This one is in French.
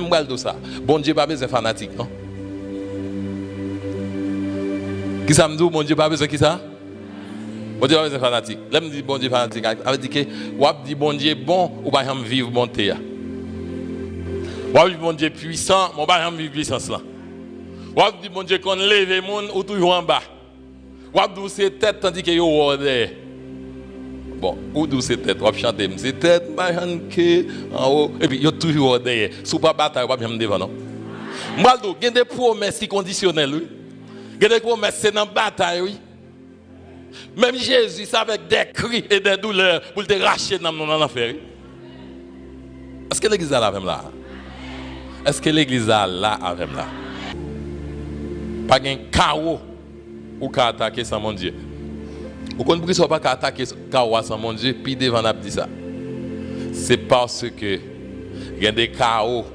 m'bral de ça. Bon Dieu pas besoin fanatique, non? Qui ça me dit bon Dieu pas besoin qui ça? Bon Dieu pas besoin fanatique. Là me dit bon Dieu fanatique, ça veut dire que ou dit bon Dieu bon ou pas vivre bonté. Ou dit bon Dieu puissant, mon pas vivre puissance là. Ou dit bon Dieu qu'on lève monde ou toujours en bas. Ou dit c'est tête tandis que yo derrière. Bon, ou d'où c'est tête, on chante, c'est tête, en haut, et puis il y a toujours derrière. Si vous ne pas bataille, vous ne pouvez pas devant, non? Maldo, il y a des promesses conditionnelles, oui. Il y a des promesses, c'est dans la bataille, oui. Même Jésus, c'est avec des cris et des douleurs pour te racheter dans l'enfer. Est-ce que l'église a la même là? Est-ce que l'église a la même là? Pas un chaos ou qu'à attaquer sans mon Dieu. Vous comprenez pourquoi pas attaquer chaos mon Dieu, puis devant n'a dit ça. C'est parce que il y a des chaos